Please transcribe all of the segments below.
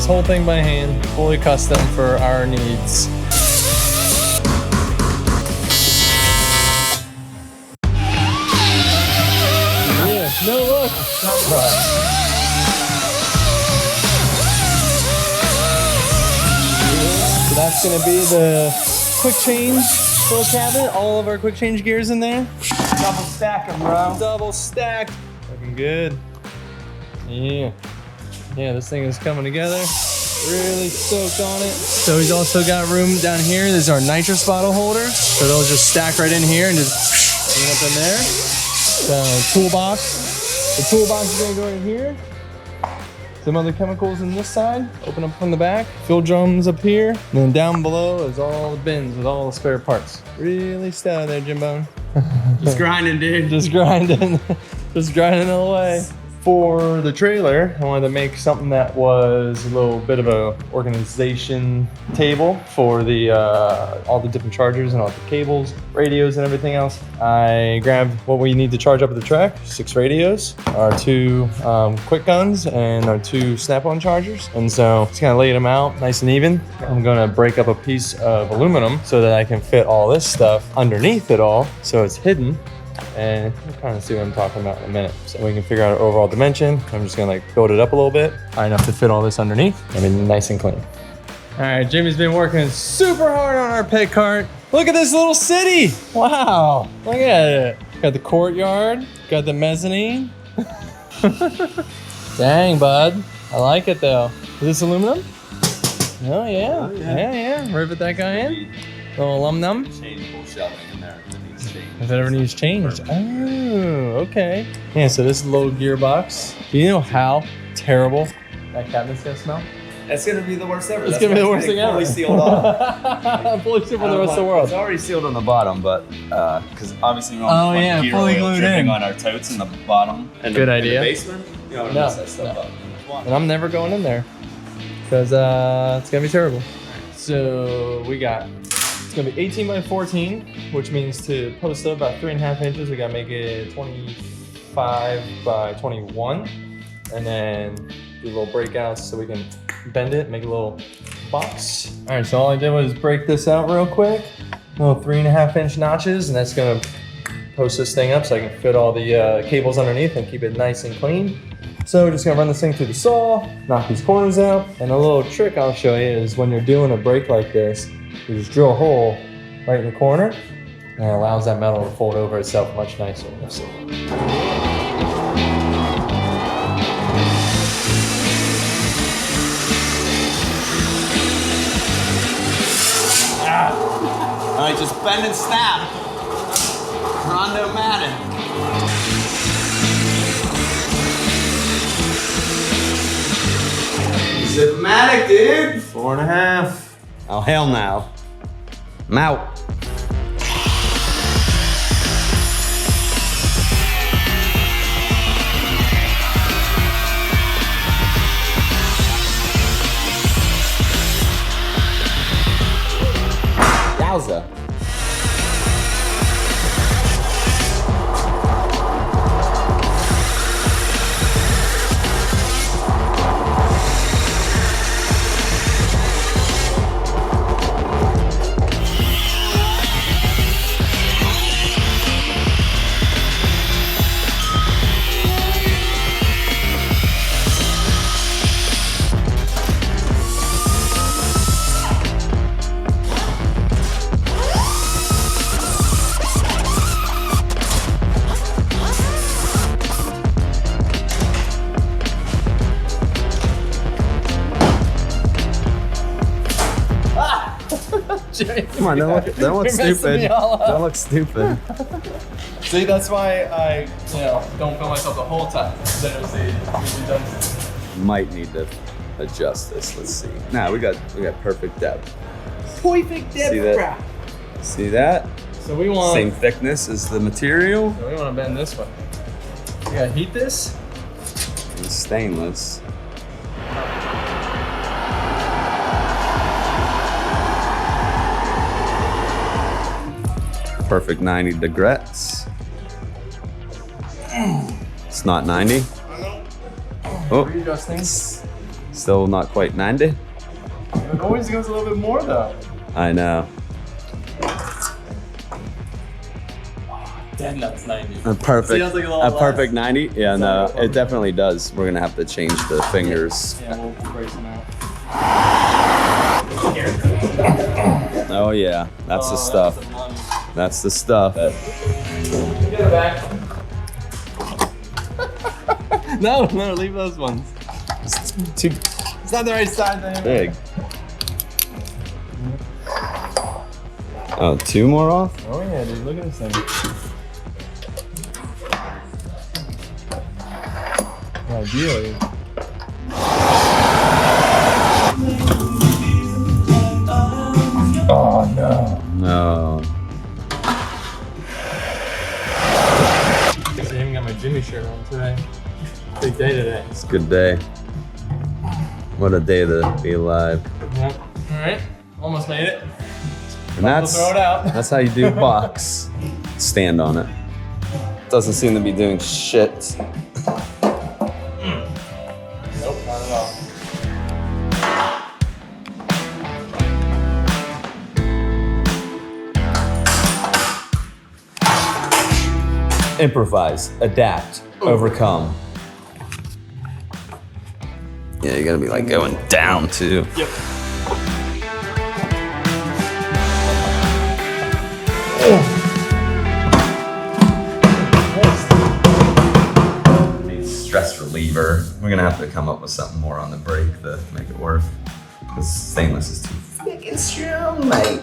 this whole thing by hand, fully custom for our needs. Yeah, no look. So that's gonna be the quick change full cabinet. All of our quick change gears in there. Double stack them, bro. Double stacked. Looking good. Yeah. Yeah, this thing is coming together. Really stoked on it. So he's also got room down here. There's our nitrous bottle holder. So they'll just stack right in here and just clean up in there. So toolbox. The toolbox is gonna go in here. Some other chemicals in this side. Open up from the back. Fuel drums up here. And then down below is all the bins with all the spare parts. Really stout there, Jimbo. Just grinding, dude. Just grinding. Just grinding away. For the trailer, I wanted to make something that was a little bit of a organization table for the all the different chargers and all the cables, radios, and everything else. I grabbed what we need to charge up at the truck: 6 radios, our 2 quick guns, and our 2 snap-on chargers. And so just kind of laid them out nice and even. I'm gonna break up a piece of aluminum so that I can fit all this stuff underneath it all, so it's hidden. And you'll kind of see what I'm talking about in a minute. So we can figure out our overall dimension. I'm just gonna like build it up a little bit, high enough to fit all this underneath, and be nice and clean. All right, Jimmy's been working super hard on our pit cart. Look at this little city. Wow, look at it. Got the courtyard, got the mezzanine. Dang, bud. I like it though. Is this aluminum? Oh yeah, yeah. Rivet that guy in. Little aluminum. Changeable shelving in there. If it ever needs changed. Oh, okay. Yeah, so this low gearbox. Do you know how terrible that cabinet's gonna smell? It's gonna be the worst ever. It's gonna be the worst thing ever. Fully sealed off. Fully sealed for the rest of the world. It's already sealed on the bottom, but because obviously we don't Oh, want yeah, gear fully oil glued dripping in. on our totes in the bottom. And Good in idea. the basement, you don't want to mess that stuff up. And I'm never going in there because it's gonna be terrible. So we got. It's gonna be 18 by 14, which means to post up about 3.5 inches, we gotta make it 25 by 21. And then do little breakouts so we can bend it, make a little box. All right, so all I did was break this out real quick. Little 3.5 inch notches, and that's gonna post this thing up so I can fit all the cables underneath and keep it nice and clean. So we're just gonna run this thing through the saw, knock these corners out. And a little trick I'll show you is when you're doing a break like this, you just drill a hole right in the corner, and it allows that metal to fold over itself much nicer. You'll see. All right, just bend and snap. Rondo-matic. Zip-matic, dude. 4.5. Oh, hell no. I'm out. Yowza. Come on, don't look stupid. Don't look stupid. See, that's why I, don't film myself the whole time. Might need to adjust this. Let's see. Nah, we got perfect depth. Perfect depth. See that? So we want same thickness as the material. So we want to bend this way. We gotta heat this. It's stainless. Perfect 90 degrees. It's not 90. Oh, Readjusting. Still not quite 90. It always goes a little bit more though. I know. Damn, that's 90. A perfect, Feels like a little a less. perfect 90. Yeah, no, Sorry. it definitely does. We're gonna have to change the fingers. Yeah, we'll brace them out. Oh yeah, that's the stuff. That's the stuff. Get it back. No, leave those ones. It's not the right size anymore. Big. Oh, 2 more off? Oh yeah, dude, look at this thing. Ideally. Oh no. No. I even got my Jimmie shirt on today. Big day today. It's a good day. What a day to be alive. Yep. All right, almost made it. And that's, throw it out. that's how you do box. Stand on it. Doesn't seem to be doing shit. Nope, not at all. Improvise, adapt, overcome. Yeah, you gotta be like going down too. Yep. Need stress reliever. We're gonna have to come up with something more on the brake to make it work. Because stainless is too fucking strong, mate.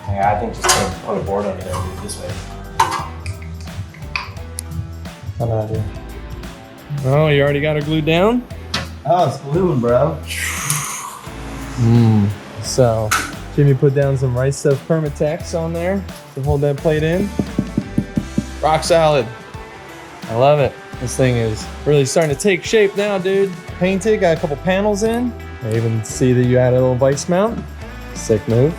Yeah, I think just put a board under there and do it this way. Not an idea. Oh, you already got her glued down? Oh, it's gluing, bro. So, Jimmie put down some Rice Stuff Permatex on there to hold that plate in. Rock solid. I love it. This thing is really starting to take shape now, dude. Painted, got a couple panels in. I even see that you added a little vice mount. Sick move.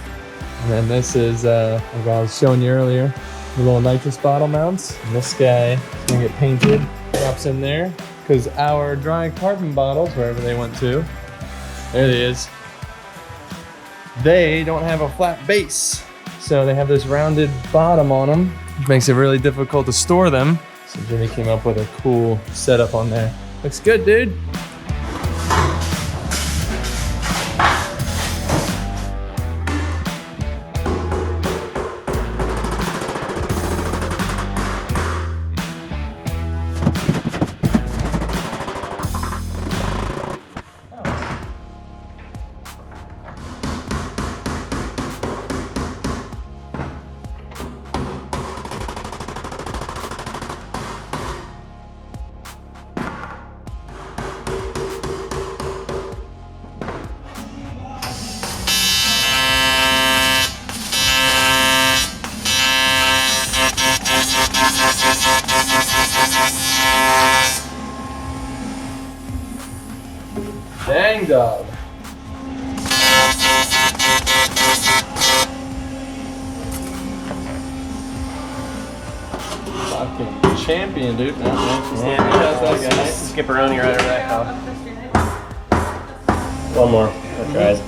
And then this is, like I was showing you earlier, the little nitrous bottle mounts. And this guy is gonna get painted, drops in there, because our dry carbon bottles, wherever they went to, there it is, they don't have a flat base. So they have this rounded bottom on them, which makes it really difficult to store them. So Jimmie came up with a cool setup on there. Looks good, dude. Dang dog. Fucking champion, dude. That's that guy. Skipperoni right over that car. One more. That tries.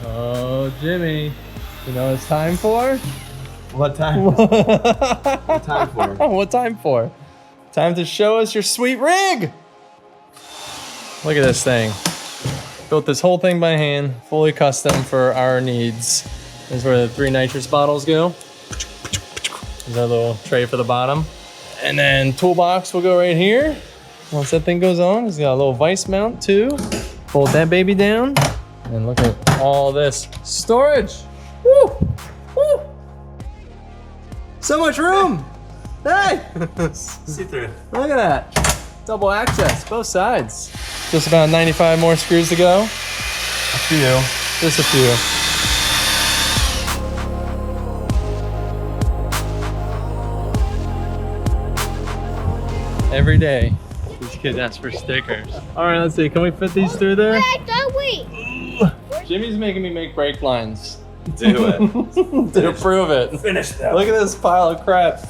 Oh, Jimmie. You know what it's time for? What time? What time for? What time for? Time to show us your sweet rig. Look at this thing. Built this whole thing by hand, fully custom for our needs. This is where the 3 nitrous bottles go. There's our little tray for the bottom. And then toolbox will go right here. Once that thing goes on, it's got a little vice mount too. Fold that baby down. And look at all this storage. Woo! Woo! So much room! Hey! See through. Look at that. Double access, both sides. Just about 95 more screws to go. A few. Just a few. Every day, just Kid asked for stickers. All right, let's see. Can we fit these through there? Wait. Jimmy's making me make brake lines Do it. to prove it. Finish that. Look at this pile of crap.